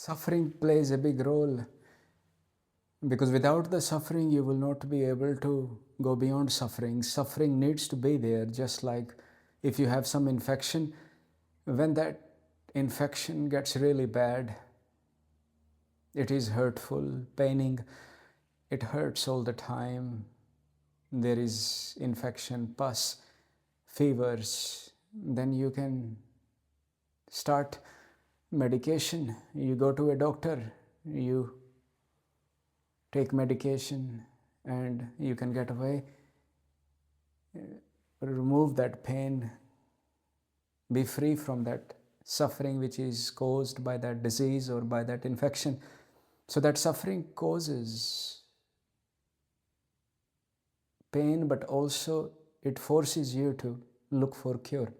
Suffering plays a big role because without the suffering, you will not be able to go beyond suffering. Suffering needs to be there, just like if you have some infection, when that infection gets really bad, it is hurtful, paining, it hurts all the time. There is infection, pus, fevers, then you can start medication. You go to a doctor, you take medication, and you can get away, remove that pain, be free from that suffering which is caused by that disease or by that infection. So that suffering causes pain, but also it forces you to look for cure.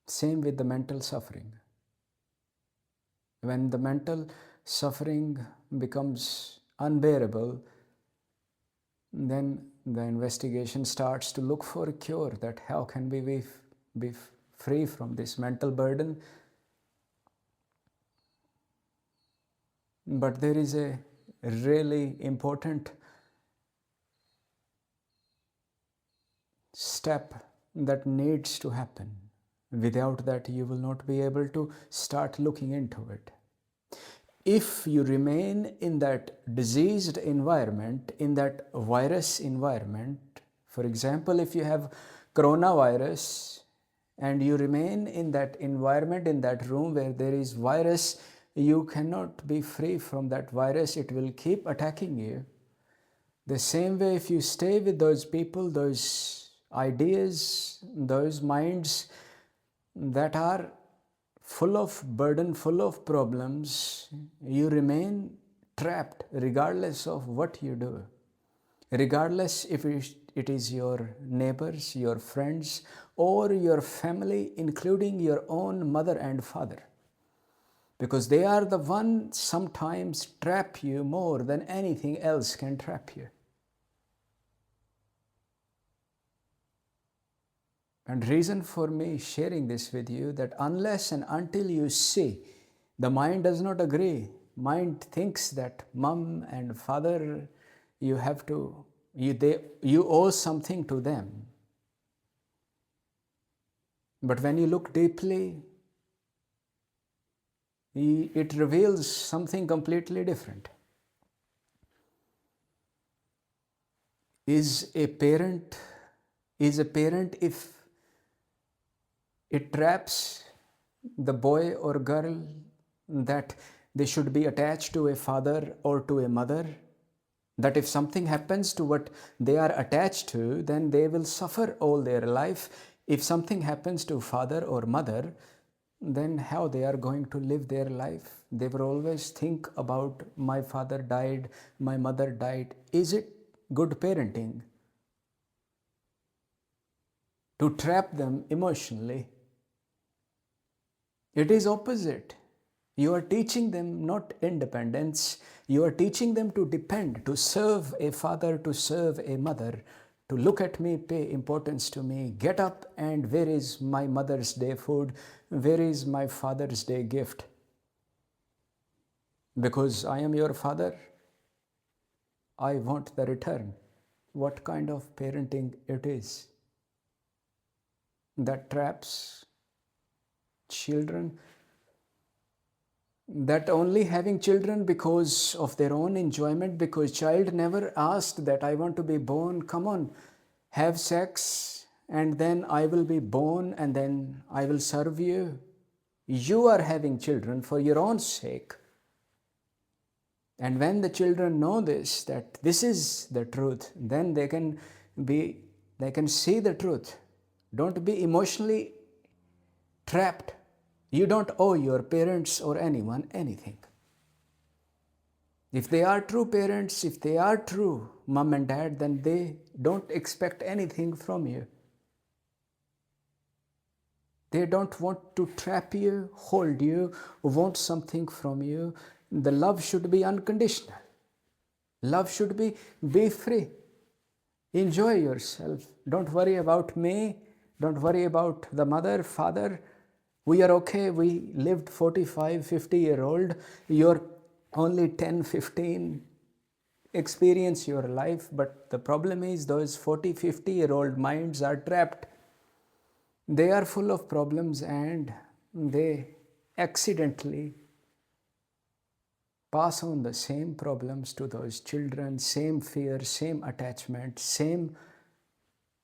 Same with the mental suffering. When the mental suffering becomes unbearable, then the investigation starts to look for a cure, that how can we be free from this mental burden. But there is a really important step that needs to happen. Without that, you will not be able to start looking into it. If you remain in that diseased environment, in that virus environment, for example, if you have coronavirus and you remain in that environment, in that room where there is virus, you cannot be free from that virus. It will keep attacking you. The same way, if you stay with those people, those ideas, those minds that are full of burden, full of problems, you remain trapped regardless of what you do. Regardless if it is your neighbors, your friends, or your family, including your own mother and father. Because they are the ones sometimes trap you more than anything else can trap you. And reason for me sharing this with you, that unless and until you see, the mind does not agree. Mind thinks that mom and father, you owe something to them. But when you look deeply, it reveals something completely different. Is a parent if it traps the boy or girl that they should be attached to a father or to a mother, that if something happens to what they are attached to, then they will suffer all their life. If something happens to father or mother, then how they are going to live their life? They will always think about, my father died, my mother died. Is it good parenting to trap them emotionally? It is opposite. You are teaching them not independence. You are teaching them to depend, to serve a father, to serve a mother, to look at me, pay importance to me, get up and where is my Mother's Day food? Where is my Father's Day gift? Because I am your father, I want the return. What kind of parenting it is that traps children? That only having children because of their own enjoyment, because child never asked that I want to be born, come on, have sex, and then I will be born and then I will serve you. You are having children for your own sake. And when the children know this, that this is the truth, then they can see the truth. Don't be emotionally trapped. You don't owe your parents or anyone anything. If they are true parents, if they are true mom and dad, then they don't expect anything from you. They don't want to trap you, hold you, want something from you. The love should be unconditional. Love should be free. Enjoy yourself. Don't worry about me. Don't worry about the mother, father. We are okay, we lived 45, 50-year-old, you're only 10, 15, experience your life, but the problem is those 40, 50-year-old minds are trapped. They are full of problems and they accidentally pass on the same problems to those children, same fear, same attachment, same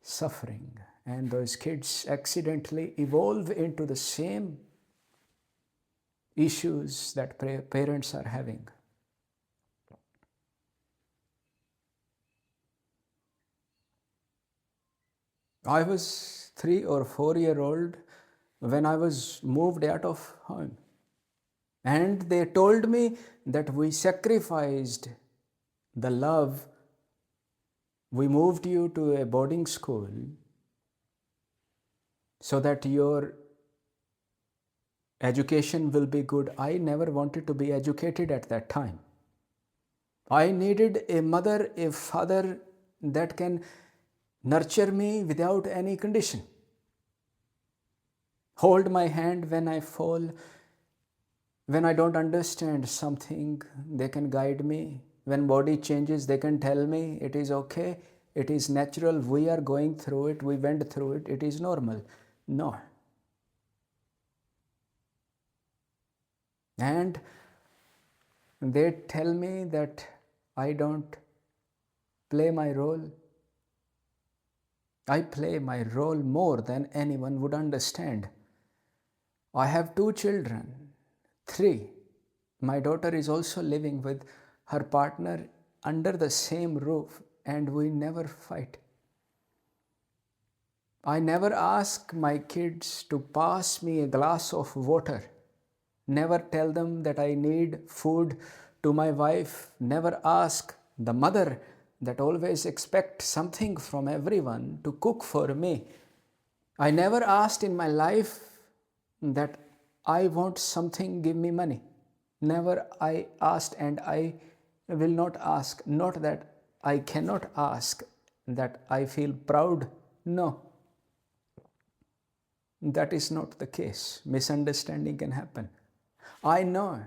suffering. And those kids accidentally evolve into the same issues that parents are having. I was 3 or 4 year old when I was moved out of home. And they told me that we sacrificed the love. We moved you to a boarding school so that your education will be good. I never wanted to be educated at that time. I needed a mother, a father that can nurture me without any condition. Hold my hand when I fall. When I don't understand something, they can guide me. When body changes, they can tell me it is okay, it is natural, we are going through it, we went through it, it is normal. No. And they tell me that I don't play my role. I play my role more than anyone would understand. I have 2 children. 3. My daughter is also living with her partner under the same roof, and we never fight. I never ask my kids to pass me a glass of water. Never tell them that I need food to my wife. Never ask the mother that always expects something from everyone to cook for me. I never asked in my life that I want something, give me money. Never I asked, and I will not ask. Not that I cannot ask, that I feel proud. No. That is not the case. Misunderstanding can happen. I know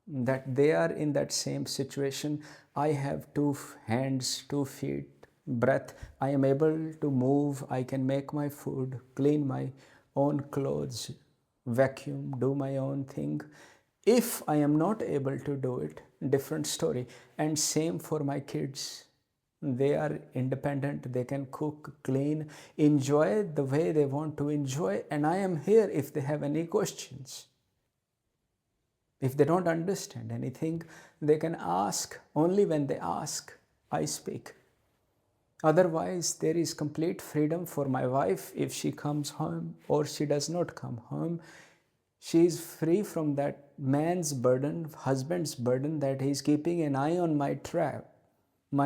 that they are in that same situation. I have 2 hands, 2 feet, breath. I am able to move. I can make my food, clean my own clothes, vacuum, do my own thing. If I am not able to do it, different story. And same for my kids. They are independent, they can cook, clean, enjoy the way they want to enjoy, and I am here if they have any questions. If they don't understand anything, they can ask. Only when they ask, I speak. Otherwise, there is complete freedom for my wife. If she comes home or she does not come home, she is free from that man's burden, husband's burden, that he is keeping an eye on my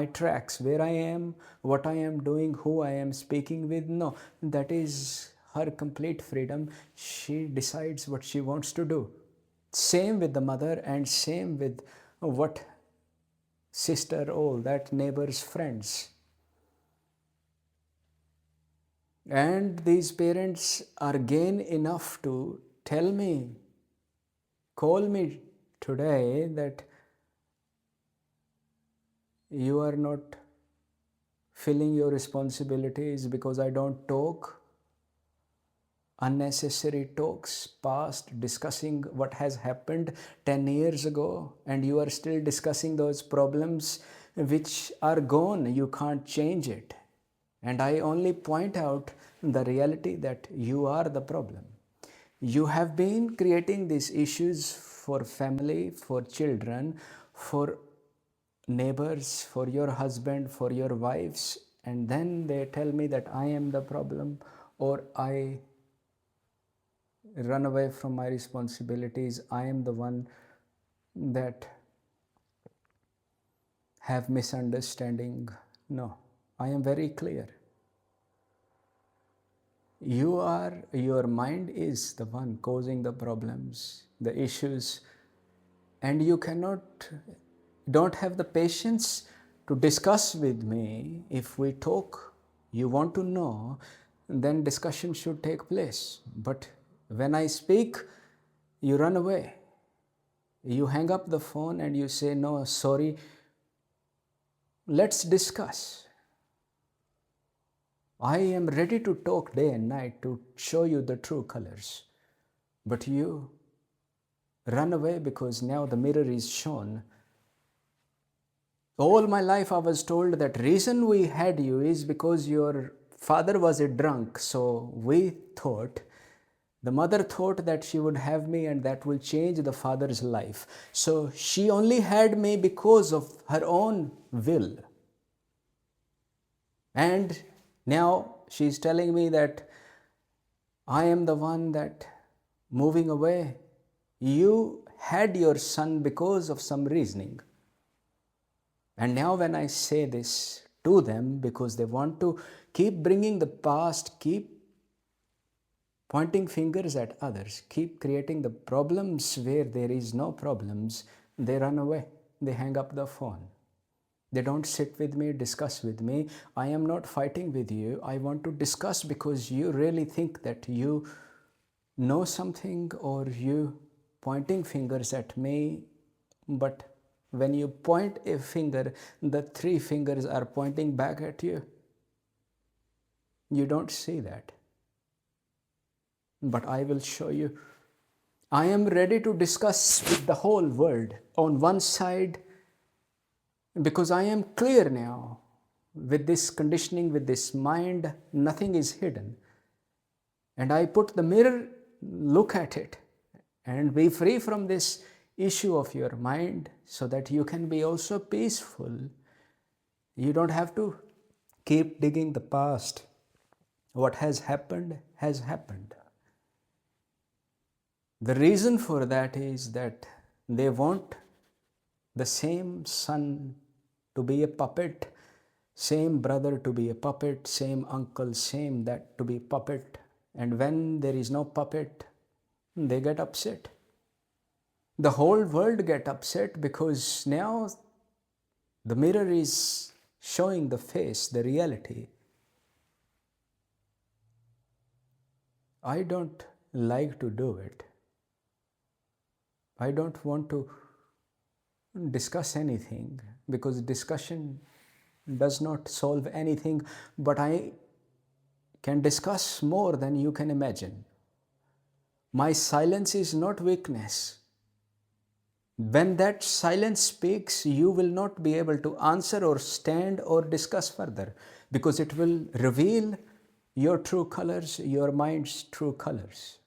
tracks, where I am, what I am doing, who I am speaking with. No, that is her complete freedom. She decides what she wants to do. Same with the mother, and same with what sister, all that neighbor's friends. And these parents are gain enough to tell me, call me today that you are not filling your responsibilities because I don't talk. Unnecessary talks, past, discussing what has happened 10 years ago, and you are still discussing those problems which are gone. You can't change it. And I only point out the reality that you are the problem. You have been creating these issues for family, for children, for neighbors, for your husband, for your wives, and then they tell me that I am the problem, or I run away from my responsibilities. I am the one that have misunderstanding. No, I am very clear. Your mind is the one causing the problems, the issues, and you don't have the patience to discuss with me. If we talk, you want to know, then discussion should take place. But When I speak, you run away. You hang up the phone and you say, no, sorry, let's discuss. I am ready to talk day and night to show you the true colors. But you run away because now the mirror is shown. All my life I was told that reason we had you is because your father was a drunk. So we thought, the mother thought that she would have me and that will change the father's life. So she only had me because of her own will. And now she's telling me that I am the one that moving away. You had your son because of some reasoning. And now when I say this to them, because they want to keep bringing the past, keep pointing fingers at others, keep creating the problems where there is no problems, they run away. They hang up the phone. They don't sit with me, discuss with me. I am not fighting with you. I want to discuss because you really think that you know something, or you pointing fingers at me. But when you point a finger, the 3 fingers are pointing back at you. You don't see that. But I will show you. I am ready to discuss with the whole world on one side, because I am clear now. With this conditioning, with this mind, nothing is hidden. And I put the mirror, look at it, and be free from this issue of your mind, so that you can be also peaceful. You don't have to keep digging the past. What has happened has happened. The reason for that is that they want the same son to be a puppet, same brother to be a puppet, same uncle, same that to be puppet. And when there is no puppet, they get upset. The whole world get upset because now the mirror is showing the face, the reality. I don't like to do it. I don't want to discuss anything, because discussion does not solve anything, but I can discuss more than you can imagine. My silence is not weakness. When that silence speaks, you will not be able to answer or stand or discuss further, because it will reveal your true colors, your mind's true colors.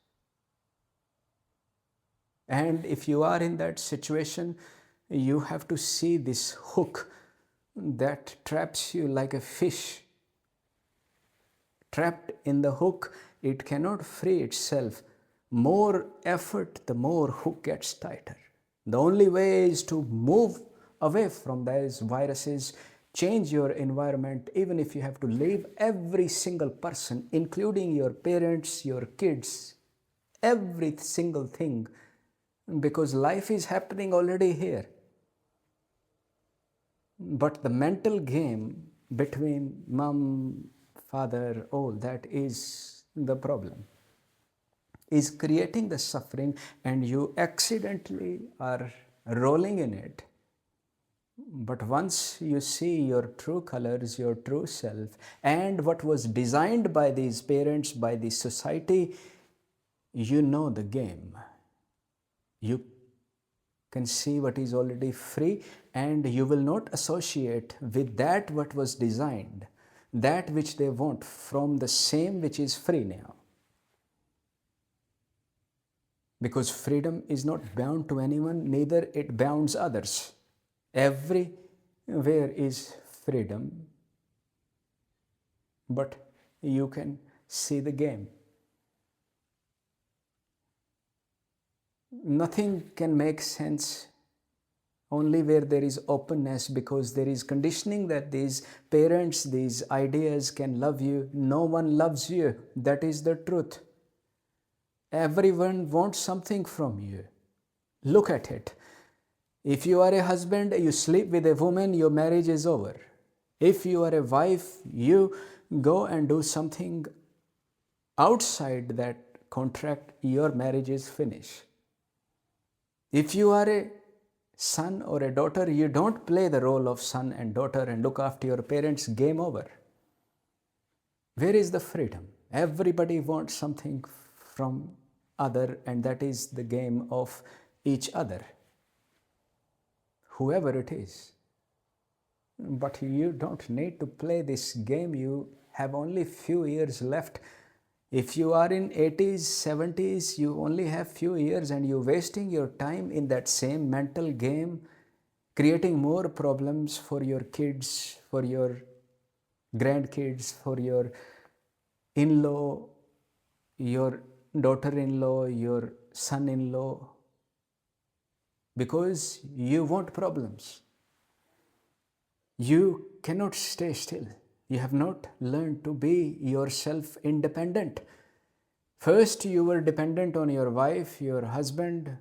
And if you are in that situation, you have to see this hook that traps you like a fish. Trapped in the hook, it cannot free itself. More effort, the more hook gets tighter. The only way is to move away from those viruses, change your environment, even if you have to leave every single person, including your parents, your kids, every single thing, because life is happening already here. But the mental game between mom, father, all that is the problem, is creating the suffering, and you accidentally are rolling in it. But once you see your true colors, your true self, and what was designed by these parents, by the society, you know the game. You can see what is already free, and you will not associate with that what was designed, that which they want from the same which is free now. Because freedom is not bound to anyone, neither it bounds others. Everywhere is freedom, but you can see the game. Nothing can make sense only where there is openness, because there is conditioning that these parents, these ideas can love you. No one loves you. That is the truth. Everyone wants something from you. Look at it. If you are a husband, you sleep with a woman, your marriage is over. If you are a wife, you go and do something outside that contract, your marriage is finished. If you are a son or a daughter, you don't play the role of son and daughter and look after your parents, game over. Where is the freedom? Everybody wants something from other, and that is the game of each other, whoever it is. But you don't need to play this game. You have only few years left. If you are in 80s, 70s, you only have few years and you're wasting your time in that same mental game, creating more problems for your kids, for your grandkids, for your in-law, your daughter-in-law, your son-in-law, because you want problems. You cannot stay still. You have not learned to be yourself independent. First, you were dependent on your wife, your husband,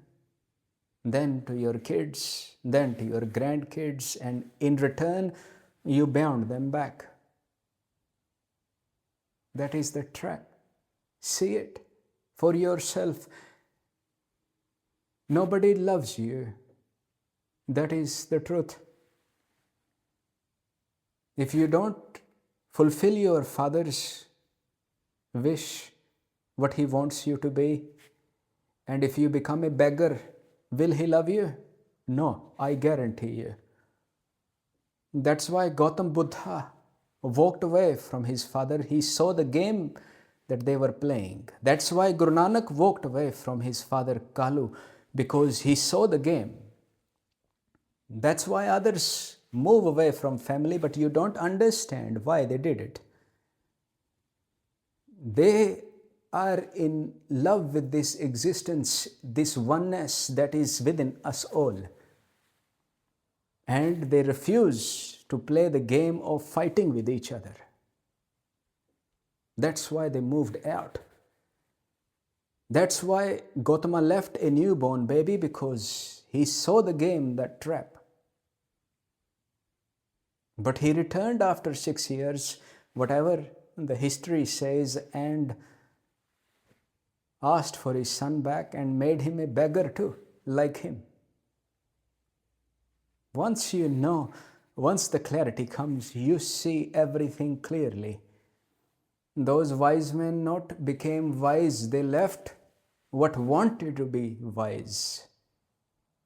then to your kids, then to your grandkids, and in return, you bound them back. That is the trap. See it for yourself. Nobody loves you. That is the truth. If you don't fulfill your father's wish, what he wants you to be, and if you become a beggar, will he love you? No, I guarantee you. That's why Gautam Buddha walked away from his father. He saw the game that they were playing. That's why Guru Nanak walked away from his father Kalu, because he saw the game. That's why others move away from family, but you don't understand why they did it. They are in love with this existence, this oneness that is within us all. And they refuse to play the game of fighting with each other. That's why they moved out. That's why Gautama left a newborn baby, because he saw the game, that trap. But he returned after 6 years, whatever the history says, and asked for his son back and made him a beggar too, like him. Once you know, once the clarity comes, you see everything clearly. Those wise men not became wise, they left what wanted to be wise.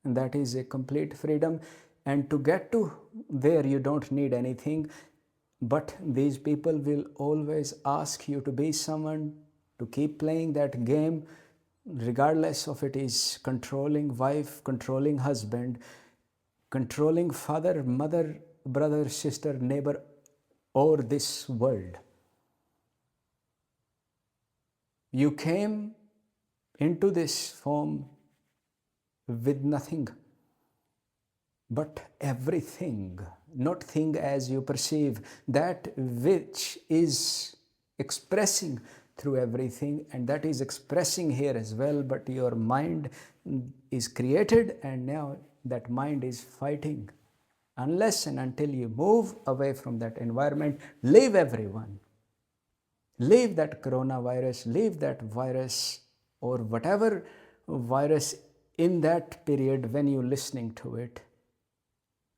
And that is a complete freedom. And to get to there, you don't need anything. But these people will always ask you to be someone, to keep playing that game, regardless of it is controlling wife, controlling husband, controlling father, mother, brother, sister, neighbor, or this world. You came into this form with nothing, but everything, not thing as you perceive, that which is expressing through everything, and that is expressing here as well, but your mind is created, and now that mind is fighting. Unless and until you move away from that environment, leave everyone. Leave that coronavirus, leave that virus or whatever virus in that period when you're listening to it.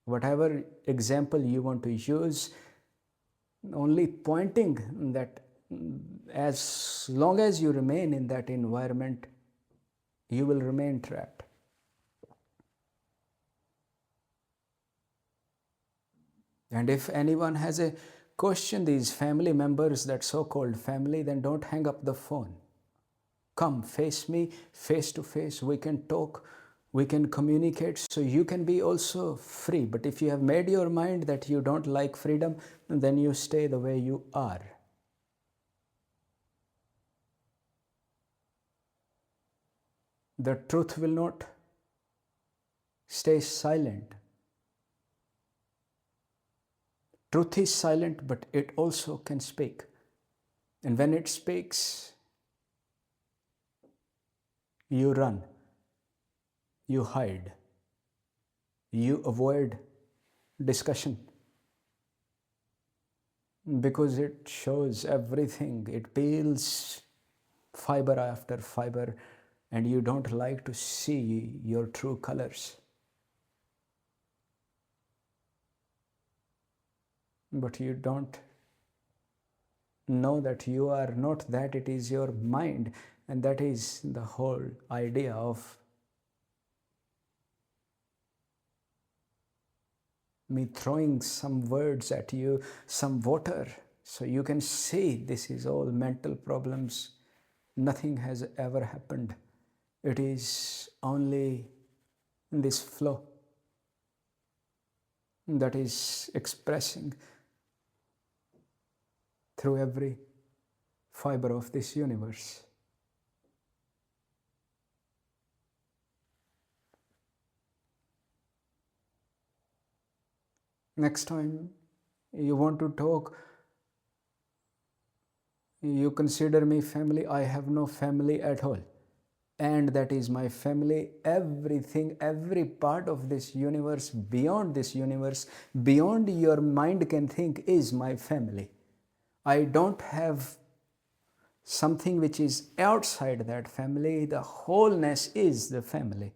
Whatever example you want to use, only pointing that as long as you remain in that environment, you will remain trapped. And if anyone has a question, these family members, that so-called family, then don't hang up the phone. Come, face me, face to face. We can talk, we can communicate, so you can be also free. But if you have made your mind that you don't like freedom, then you stay the way you are. The truth will not stay silent. Truth is silent, but it also can speak. And when it speaks, you run, you hide, you avoid discussion, because it shows everything. It peels fiber after fiber, and you don't like to see your true colors. But you don't know that you are not that, it is your mind, and that is the whole idea of me throwing some words at you, some water, so you can see this is all mental problems. Nothing has ever happened. It is only this flow that is expressing through every fiber of this universe. Next time you want to talk, you consider me family. I have no family at all. And that is my family. Everything, every part of this universe, beyond your mind can think, is my family. I don't have something which is outside that family. The wholeness is the family.